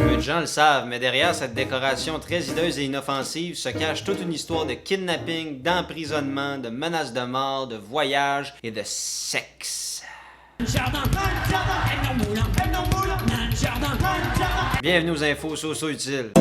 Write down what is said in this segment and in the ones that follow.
Peu de gens le savent, mais derrière cette décoration très hideuse et inoffensive se cache toute une histoire de kidnapping, d'emprisonnement, de menaces de mort, de voyage et de sexe. Bienvenue aux infos so utiles.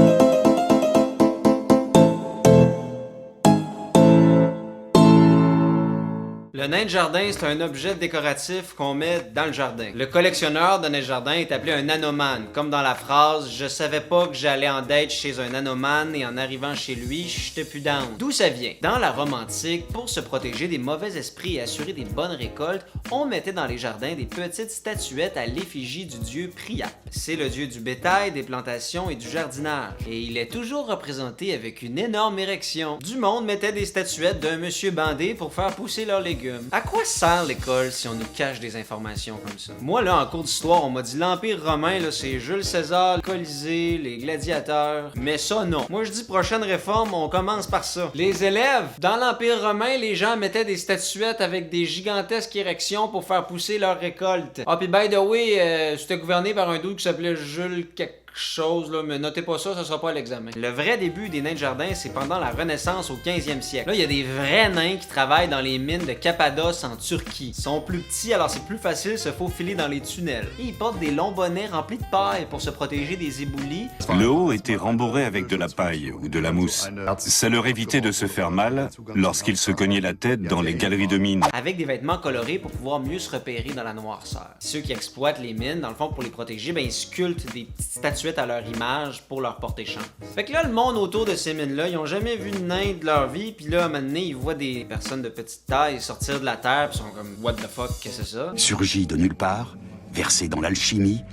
Le nain de jardin, c'est un objet décoratif qu'on met dans le jardin. Le collectionneur de nain de jardin est appelé un nanomane, comme dans la phrase « Je savais pas que j'allais en date chez un nanomane et en arrivant chez lui, j'étais plus down ». D'où ça vient? Dans la Rome antique, pour se protéger des mauvais esprits et assurer des bonnes récoltes, on mettait dans les jardins des petites statuettes à l'effigie du dieu Priape. C'est le dieu du bétail, des plantations et du jardinage. Et il est toujours représenté avec une énorme érection. Du monde mettait des statuettes d'un monsieur bandé pour faire pousser leurs légumes. À quoi sert l'école si on nous cache des informations comme ça? Moi, là, en cours d'histoire, on m'a dit l'Empire romain, là, c'est Jules César, le Colisée, les gladiateurs. Mais ça, non. Moi, je dis prochaine réforme, on commence par ça. Les élèves, dans l'Empire romain, les gens mettaient des statuettes avec des gigantesques érections pour faire pousser leurs récoltes. Ah, puis by the way, c'était gouverné par un dude qui s'appelait Jules chose, là, mais notez pas ça sera pas à l'examen. Le vrai début des nains de jardin, c'est pendant la Renaissance au 15e siècle. Là, il y a des vrais nains qui travaillent dans les mines de Cappadoce en Turquie. Ils sont plus petits, alors c'est plus facile de se faufiler dans les tunnels. Et ils portent des longs bonnets remplis de paille pour se protéger des éboulis. Le haut était rembourré avec de la paille ou de la mousse. Ça leur évitait de se faire mal lorsqu'ils se cognaient la tête dans les galeries de mines. Avec des vêtements colorés pour pouvoir mieux se repérer dans la noirceur. Ceux qui exploitent les mines, dans le fond, pour les protéger, ben, ils sculptent des petites statuettes à leur image pour leur porter chance. Fait que là, le monde autour de ces mines-là, ils ont jamais vu de nain de leur vie, puis là, à un moment donné, ils voient des personnes de petite taille sortir de la terre, puis sont comme « What the fuck, qu'est-ce que c'est ça? » Surgis de nulle part, versés dans l'alchimie,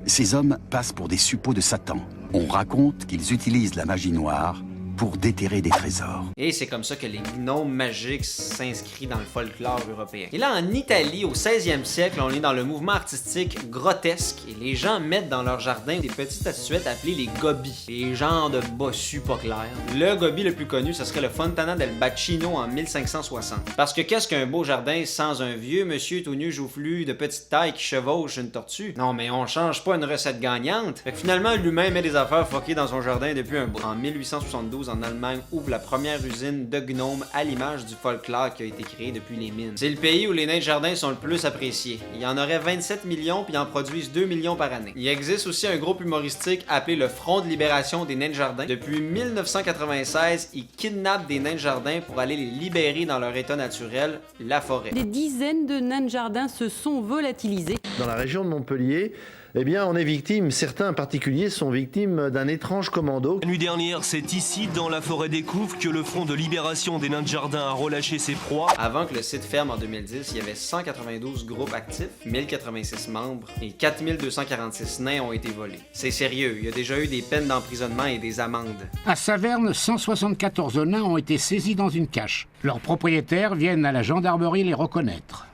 ces hommes passent pour des suppôts de Satan. On raconte qu'ils utilisent la magie noire pour déterrer des trésors. Et c'est comme ça que les gnomes magiques s'inscrivent dans le folklore européen. Et là, en Italie, au 16e siècle, on est dans le mouvement artistique grotesque et les gens mettent dans leur jardin des petites statuettes appelées les gobis. Les genres de bossus pas clairs. Le gobi le plus connu, ce serait le Fontana del Bacino en 1560. Parce que qu'est-ce qu'un beau jardin sans un vieux monsieur tout nu joufflu de petite taille qui chevauche une tortue? Non, mais on change pas une recette gagnante. Fait que finalement, l'humain met des affaires fuckées dans son jardin depuis un bout. En 1872, en Allemagne, ouvre la première usine de gnomes à l'image du folklore qui a été créé depuis les mines. C'est le pays où les nains de jardin sont le plus appréciés. Il y en aurait 27 millions puis ils en produisent 2 millions par année. Il existe aussi un groupe humoristique appelé le Front de libération des nains de jardin. Depuis 1996, ils kidnappent des nains de jardin pour aller les libérer dans leur état naturel, la forêt. Des dizaines de nains de jardin se sont volatilisés. Dans la région de Montpellier, eh bien, on est victime, certains particuliers sont victimes d'un étrange commando. La nuit dernière, c'est ici, dans la forêt des Couves, que le Front de libération des nains de jardin a relâché ses proies. Avant que le site ferme en 2010, il y avait 192 groupes actifs, 1086 membres et 4246 nains ont été volés. C'est sérieux, il y a déjà eu des peines d'emprisonnement et des amendes. À Saverne, 174 nains ont été saisis dans une cache. Leurs propriétaires viennent à la gendarmerie les reconnaître.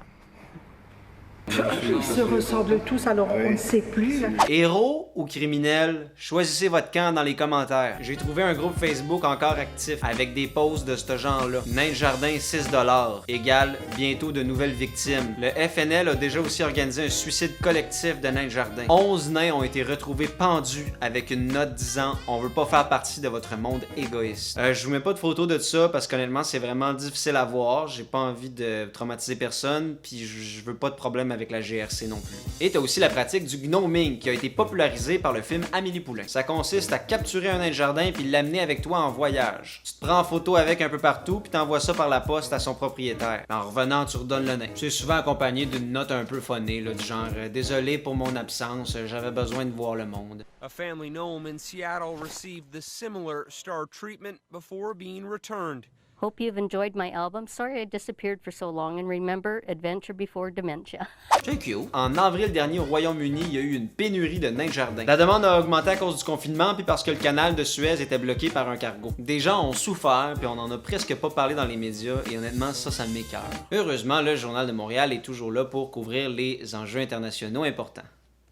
Ils se ressemblent tous, alors on ne sait plus. Héros ou criminels, choisissez votre camp dans les commentaires. J'ai trouvé un groupe Facebook encore actif avec des posts de ce genre-là. Nain de jardin 6$ égale bientôt de nouvelles victimes. Le FNL a déjà aussi organisé un suicide collectif de nains de jardin. 11 nains ont été retrouvés pendus avec une note disant « On veut pas faire partie de votre monde égoïste ». Je vous mets pas de photos de ça parce qu'honnêtement c'est vraiment difficile à voir. J'ai pas envie de traumatiser personne puis je veux pas de problème avec la GRC non plus. Et t'as aussi la pratique du gnoming qui a été popularisée par le film Amélie Poulain. Ça consiste à capturer un nain de jardin puis l'amener avec toi en voyage. Tu te prends en photo avec un peu partout puis t'envoies ça par la poste à son propriétaire. En revenant, tu redonnes le nain. C'est souvent accompagné d'une note un peu phonée, là, du genre désolé pour mon absence, j'avais besoin de voir le monde. A family gnome in Seattle received the similar star treatment before being returned. Hope you've enjoyed my album. Sorry I disappeared for so long, and remember, adventure before dementia. C'est cute. En avril dernier, au Royaume-Uni, il y a eu une pénurie de nains de jardin. La demande a augmenté à cause du confinement puis parce que le canal de Suez était bloqué par un cargo. Des gens ont souffert puis on en a presque pas parlé dans les médias et honnêtement, ça m'écoeure. Heureusement, le Journal de Montréal est toujours là pour couvrir les enjeux internationaux importants.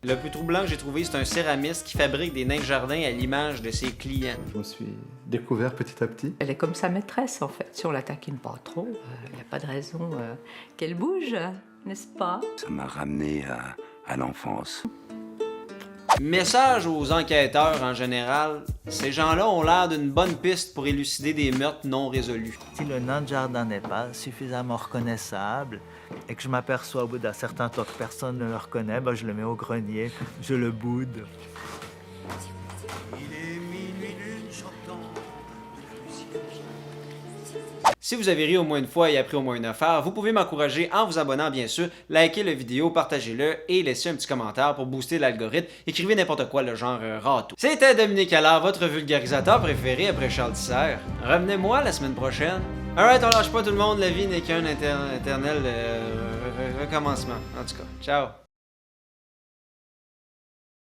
Le plus troublant que j'ai trouvé, c'est un céramiste qui fabrique des nains de jardin à l'image de ses clients. Je me suis découvert petit à petit. Elle est comme sa maîtresse, en fait. Si on la taquine pas trop, il n'y a pas de raison qu'elle bouge, n'est-ce pas? Ça m'a ramené à l'enfance. Message aux enquêteurs en général, ces gens-là ont l'air d'une bonne piste pour élucider des meurtres non résolus. Si le nain de jardin n'est pas suffisamment reconnaissable et que je m'aperçois au bout d'un certain temps que personne ne le reconnaît, ben je le mets au grenier, je le boude. Si vous avez ri au moins une fois et appris au moins une affaire, vous pouvez m'encourager en vous abonnant bien sûr, likez la vidéo, partagez-le et laissez un petit commentaire pour booster l'algorithme. Écrivez n'importe quoi, le genre ratou. C'était Dominique Allard, votre vulgarisateur préféré après Charles Tisser. Revenez-moi la semaine prochaine. Alright, on lâche pas tout le monde, la vie n'est qu'un éternel recommencement. En tout cas, ciao.